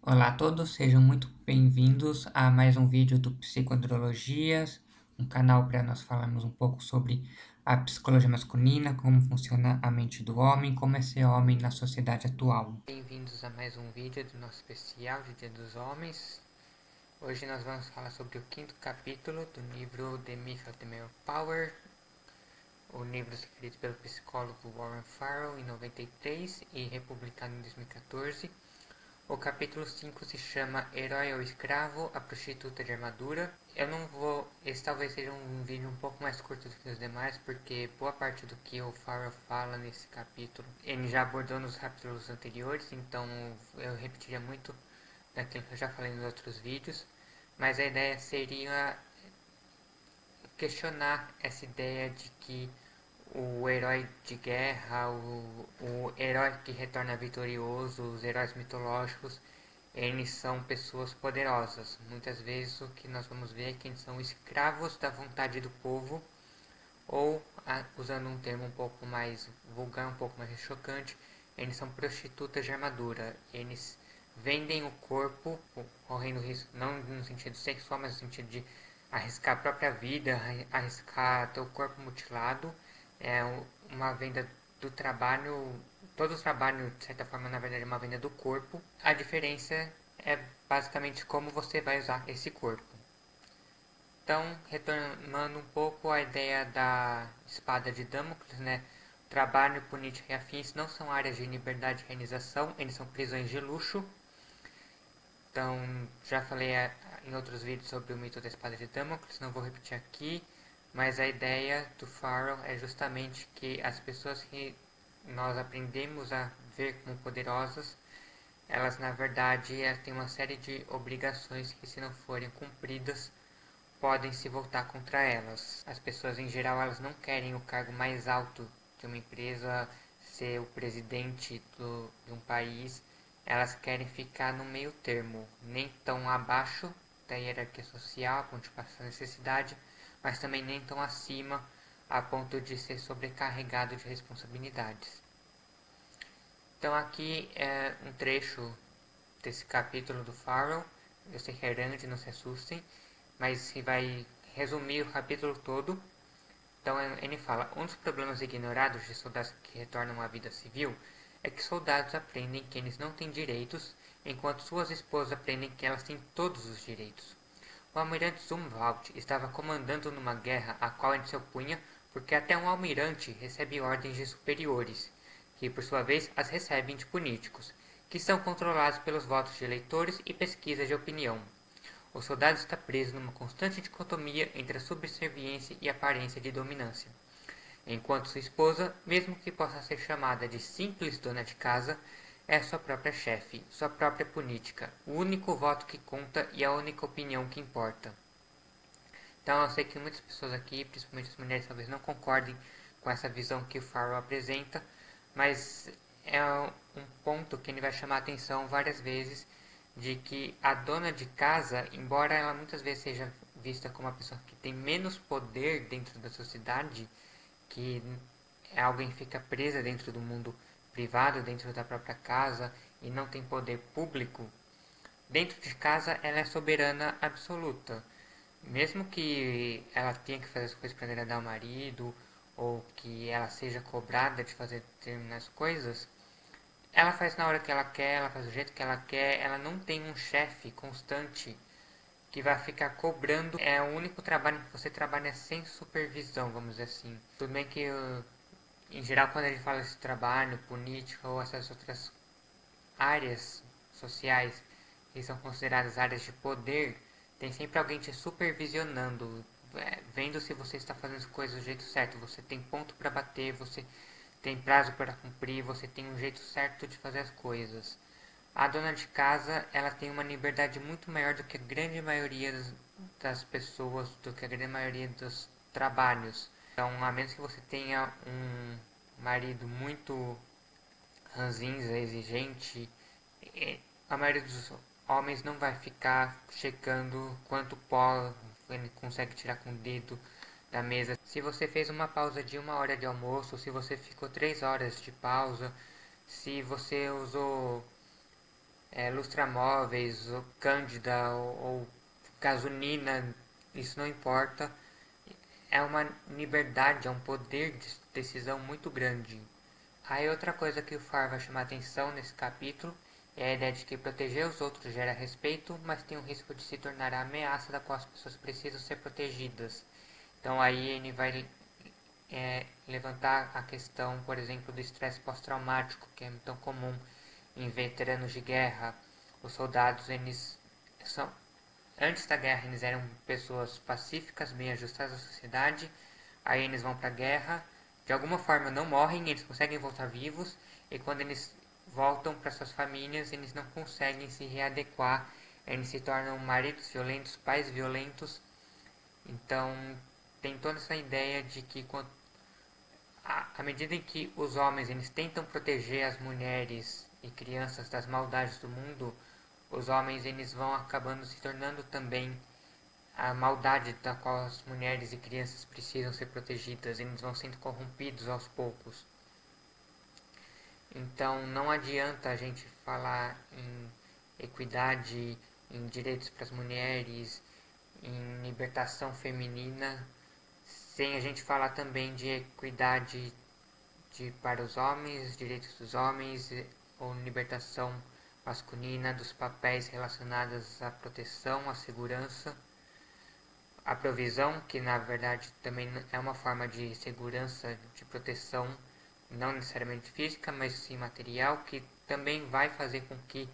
Olá a todos, sejam muito bem-vindos a mais um vídeo do Psicoandrologias, um canal para nós falarmos um pouco sobre a psicologia masculina, como funciona a mente do homem, como é ser homem na sociedade atual. Bem-vindos a mais um vídeo do nosso especial de Dia dos Homens. Hoje nós vamos falar sobre o quinto capítulo do livro The Myth of the Male Power, o livro escrito pelo psicólogo Warren Farrell em 93 e republicado em 2014. O capítulo 5 se chama Herói ou Escravo, a Prostituta de Armadura. Eu não vou... Esse talvez seja um vídeo um pouco mais curto do que os demais, porque boa parte do que o Farrell fala nesse capítulo ele já abordou nos capítulos anteriores, então eu repetiria muito daquilo que eu já falei nos outros vídeos. Mas a ideia seria questionar essa ideia de que o herói de guerra, o herói que retorna vitorioso, os heróis mitológicos, eles são pessoas poderosas. Muitas vezes o que nós vamos ver é que eles são escravos da vontade do povo, ou, usando um termo um pouco mais vulgar, um pouco mais chocante, eles são prostitutas de armadura. Eles vendem o corpo, correndo risco, não no sentido sexual, mas no sentido de arriscar a própria vida, arriscar ter o corpo mutilado. É uma venda do trabalho, todo o trabalho, de certa forma, na verdade, é uma venda do corpo. A diferença é basicamente como você vai usar esse corpo. Então, retornando um pouco à ideia da espada de Damocles, né? Trabalho, política e afins não são áreas de liberdade e realização, eles são prisões de luxo. Então, já falei em outros vídeos sobre o mito da espada de Damocles, não vou repetir aqui, mas a ideia do Farrell é justamente que as pessoas que nós aprendemos a ver como poderosas, elas na verdade têm uma série de obrigações que, se não forem cumpridas, podem se voltar contra elas. As pessoas em geral elas não querem o cargo mais alto de uma empresa, ser o presidente de um país, elas querem ficar no meio termo, nem tão abaixo da hierarquia social, a ponto de passar necessidade, mas também nem tão acima, a ponto de ser sobrecarregado de responsabilidades. Então aqui é um trecho desse capítulo do Farrell. Eu sei que é grande, não se assustem, mas vai resumir o capítulo todo. Então ele fala: um dos problemas ignorados de soldados que retornam à vida civil é que soldados aprendem que eles não têm direitos, enquanto suas esposas aprendem que elas têm todos os direitos. O almirante Zumwalt estava comandando numa guerra a qual ele se opunha porque até um almirante recebe ordens de superiores, que por sua vez as recebem de políticos, que são controlados pelos votos de eleitores e pesquisas de opinião. O soldado está preso numa constante dicotomia entre a subserviência e a aparência de dominância. Enquanto sua esposa, mesmo que possa ser chamada de simples dona de casa, é sua própria chefe, sua própria política, o único voto que conta e a única opinião que importa. Então eu sei que muitas pessoas aqui, principalmente as mulheres, talvez não concordem com essa visão que o Farrell apresenta, mas é um ponto que ele vai chamar a atenção várias vezes de que a dona de casa, embora ela muitas vezes seja vista como uma pessoa que tem menos poder dentro da sociedade, que é alguém que fica presa dentro do mundo privado, dentro da própria casa e não tem poder público, dentro de casa ela é soberana absoluta. Mesmo que ela tenha que fazer as coisas para agradar o marido, ou que ela seja cobrada de fazer determinadas coisas, ela faz na hora que ela quer, ela faz do jeito que ela quer, ela não tem um chefe constante que vai ficar cobrando. É o único trabalho que você trabalha sem supervisão, vamos dizer assim. Tudo bem que, em geral, quando a gente fala de trabalho, política ou essas outras áreas sociais que são consideradas áreas de poder, tem sempre alguém te supervisionando, vendo se você está fazendo as coisas do jeito certo. Você tem ponto para bater, você tem prazo para cumprir, você tem um jeito certo de fazer as coisas. A dona de casa, ela tem uma liberdade muito maior do que a grande maioria das pessoas, do que a grande maioria dos trabalhos. Então, a menos que você tenha um marido muito ranzinza, exigente, a maioria dos homens não vai ficar checando quanto pó ele consegue tirar com o dedo da mesa. Se você fez uma pausa de 1 hora de almoço, se você ficou 3 horas de pausa, se você usou lustramóveis, ou cândida, ou gasolina, isso não importa. É uma liberdade, é um poder de decisão muito grande. Aí outra coisa que o Far vai chamar atenção nesse capítulo é a ideia de que proteger os outros gera respeito, mas tem o risco de se tornar a ameaça da qual as pessoas precisam ser protegidas. Então aí ele vai levantar a questão, por exemplo, do estresse pós-traumático, que é tão comum em veteranos de guerra. Os soldados, eles são, antes da guerra, eles eram pessoas pacíficas, bem ajustadas à sociedade. Aí eles vão para a guerra, de alguma forma não morrem, eles conseguem voltar vivos. E quando eles voltam para suas famílias, eles não conseguem se readequar. Eles se tornam maridos violentos, pais violentos. Então tem toda essa ideia de que à medida em que os homens eles tentam proteger as mulheres e crianças das maldades do mundo, os homens eles vão acabando se tornando também a maldade da qual as mulheres e crianças precisam ser protegidas, eles vão sendo corrompidos aos poucos. Então não adianta a gente falar em equidade, em direitos para as mulheres, em libertação feminina, sem a gente falar também de equidade para os homens, direitos dos homens, ou libertação masculina dos papéis relacionados à proteção, à segurança, à provisão, que na verdade também é uma forma de segurança, de proteção, não necessariamente física, mas sim material, que também vai fazer com que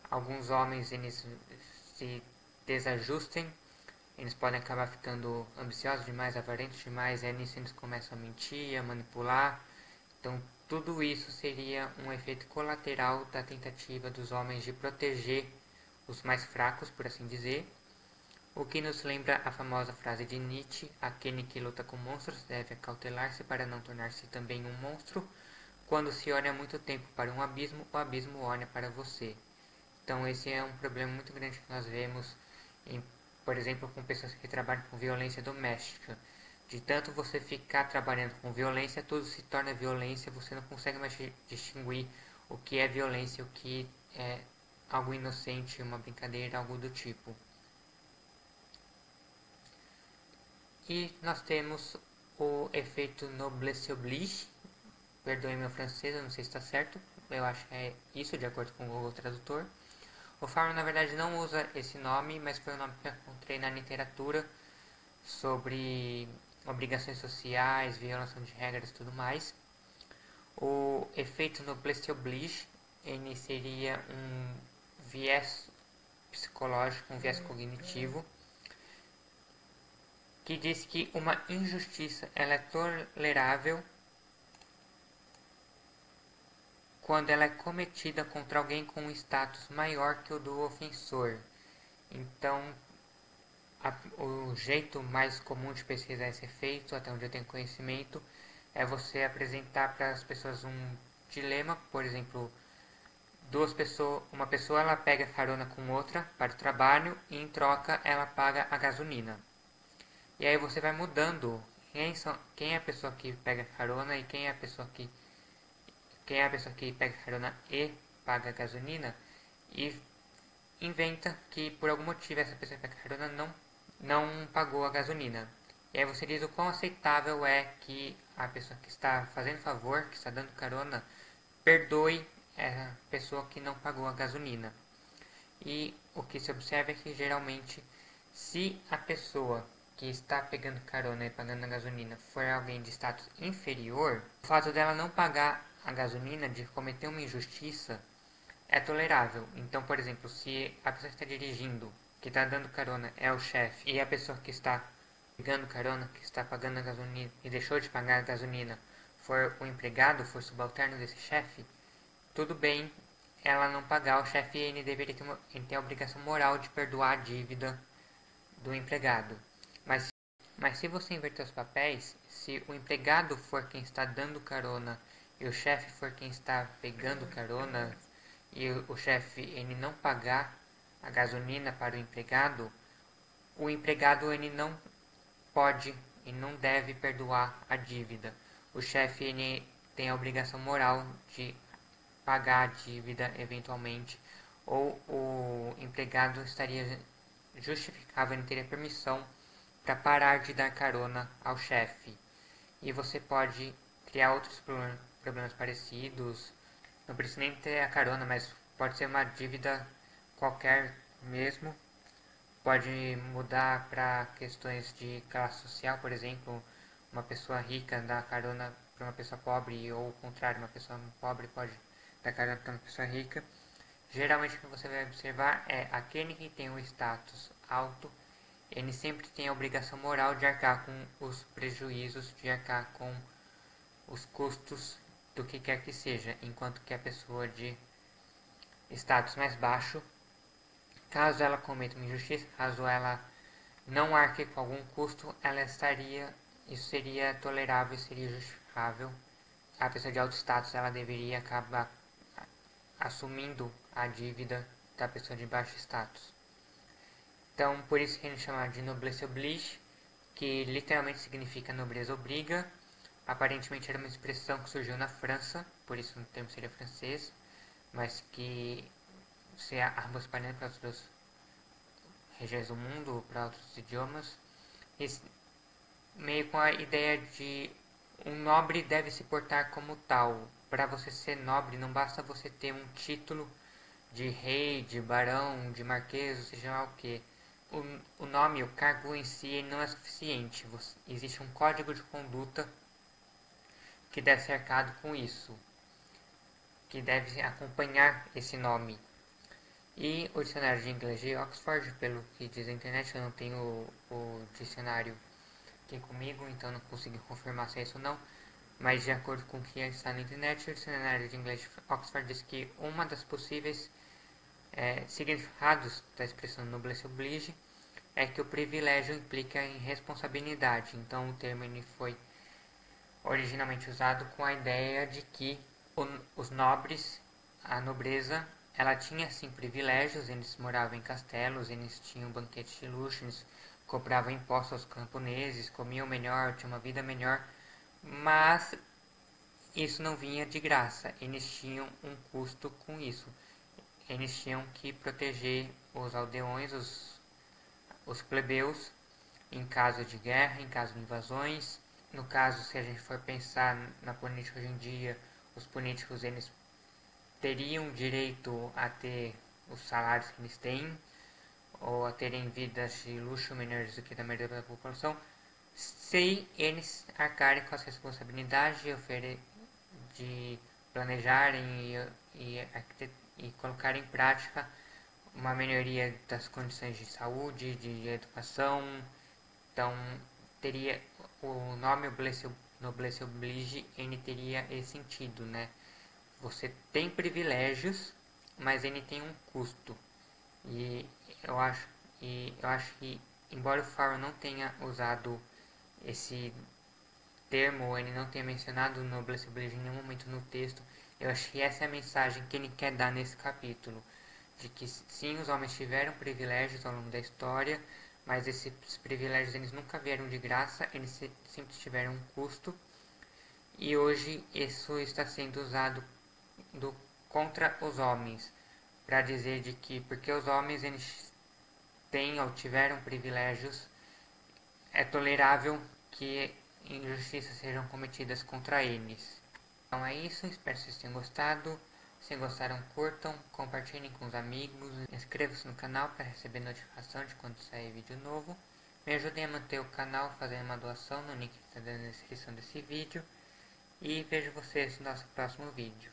alguns homens eles se desajustem, eles podem acabar ficando ambiciosos demais, avarentos demais, e nisso eles começam a mentir, a manipular. Então, tudo isso seria um efeito colateral da tentativa dos homens de proteger os mais fracos, por assim dizer, o que nos lembra a famosa frase de Nietzsche: aquele que luta com monstros deve acautelar-se para não tornar-se também um monstro. Quando se olha muito tempo para um abismo, o abismo olha para você. Então esse é um problema muito grande que nós vemos, por exemplo, com pessoas que trabalham com violência doméstica. De tanto você ficar trabalhando com violência, tudo se torna violência, você não consegue mais distinguir o que é violência e o que é algo inocente, uma brincadeira, algo do tipo. E nós temos o efeito noblesse oblige, perdoe meu francês, eu não sei se está certo, eu acho que é isso, de acordo com o Google Tradutor. O Faro, na verdade, não usa esse nome, mas foi o nome que eu encontrei na literatura sobre obrigações sociais, violação de regras e tudo mais. O efeito noblesse oblige, ele seria um viés psicológico, um viés cognitivo, que diz que uma injustiça ela é tolerável quando ela é cometida contra alguém com um status maior que o do ofensor. Então, o jeito mais comum de pesquisar esse efeito, até onde eu tenho conhecimento, é você apresentar para as pessoas um dilema, por exemplo, uma pessoa ela pega carona com outra para o trabalho e em troca ela paga a gasolina. E aí você vai mudando quem é a pessoa que pega carona e quem é a pessoa que pega carona e paga a gasolina, e inventa que por algum motivo essa pessoa que pega carona não pagou a gasolina. E aí você diz o quão aceitável é que a pessoa que está fazendo favor, que está dando carona, perdoe a pessoa que não pagou a gasolina. E o que se observa é que geralmente, se a pessoa que está pegando carona e pagando a gasolina for alguém de status inferior, o fato dela não pagar a gasolina, de cometer uma injustiça, é tolerável. Então, por exemplo, se a pessoa que está dirigindo, que está dando carona, é o chefe, e a pessoa que está pegando carona, que está pagando a gasolina e deixou de pagar a gasolina, for o empregado, for subalterno desse chefe, tudo bem ela não pagar. O chefe ele deveria ter, ele tem a obrigação moral de perdoar a dívida do empregado. Mas se você inverter os papéis, se o empregado for quem está dando carona e o chefe for quem está pegando carona, e o chefe ele não pagar a gasolina para o empregado ele não pode e não deve perdoar a dívida. O chefe ele tem a obrigação moral de pagar a dívida eventualmente, ou o empregado estaria justificável, ele teria permissão para parar de dar carona ao chefe. E você pode criar outros problemas parecidos, não precisa nem ter a carona, mas pode ser uma dívida qualquer mesmo. Pode mudar para questões de classe social, por exemplo, uma pessoa rica dá carona para uma pessoa pobre, ou o contrário, uma pessoa pobre pode dar carona para uma pessoa rica. Geralmente o que você vai observar é aquele que tem um status alto, ele sempre tem a obrigação moral de arcar com os prejuízos, de arcar com os custos do que quer que seja, enquanto que a pessoa de status mais baixo, caso ela cometa uma injustiça, caso ela não arque com algum custo, isso seria tolerável, seria justificável. A pessoa de alto status, ela deveria acabar assumindo a dívida da pessoa de baixo status. Então, por isso que a gente chama de noblesse oblige, que literalmente significa nobreza obriga. Aparentemente era uma expressão que surgiu na França, por isso o termo seria francês, mas que se acabou espalhando para outras regiões do mundo, para outros idiomas. Meio com a ideia de um nobre deve se portar como tal. Para você ser nobre, não basta você ter um título de rei, de barão, de marquês, ou seja lá o que. O nome, o cargo em si, ele não é suficiente. Existe um código de conduta que deve ser arcado com isso, que deve acompanhar esse nome. E o dicionário de inglês de Oxford, pelo que diz a internet, eu não tenho o dicionário aqui comigo, então não consegui confirmar se é isso ou não, mas de acordo com o que está na internet, o dicionário de inglês de Oxford diz que uma das possíveis significados da expressão noblesse oblige é que o privilégio implica em responsabilidade. Então o termo ele foi originalmente usado com a ideia de que os nobres, a nobreza, ela tinha sim privilégios, eles moravam em castelos, eles tinham banquetes de luxo, eles cobravam impostos aos camponeses, comiam melhor, tinham uma vida melhor, mas isso não vinha de graça, eles tinham um custo com isso. Eles tinham que proteger os aldeões, os plebeus, em caso de guerra, em caso de invasões. No caso, se a gente for pensar na política hoje em dia, os políticos eles teriam direito a ter os salários que eles têm, ou a terem vidas de luxo menores do que da maioria da população, se eles arcarem com as responsabilidades de planejarem e colocar em prática uma melhoria das condições de saúde, de educação. Então, teria o nome noblesse oblige, ele teria esse sentido, né? Você tem privilégios, mas ele tem um custo. E eu acho, eu acho que, embora o Farrell não tenha usado esse termo, ele não tenha mencionado o noblesse oblige em nenhum momento no texto, eu acho que essa é a mensagem que ele quer dar nesse capítulo. De que sim, os homens tiveram privilégios ao longo da história, mas esses privilégios eles nunca vieram de graça, eles sempre tiveram um custo. E hoje isso está sendo usado contra os homens, para dizer de que porque os homens eles têm ou tiveram privilégios, é tolerável que injustiças sejam cometidas contra eles. Então é isso, espero que vocês tenham gostado. Se gostaram, curtam, compartilhem com os amigos, inscrevam-se no canal para receber notificação de quando sair vídeo novo. Me ajudem a manter o canal fazendo uma doação no link que está na descrição desse vídeo. E vejo vocês no nosso próximo vídeo.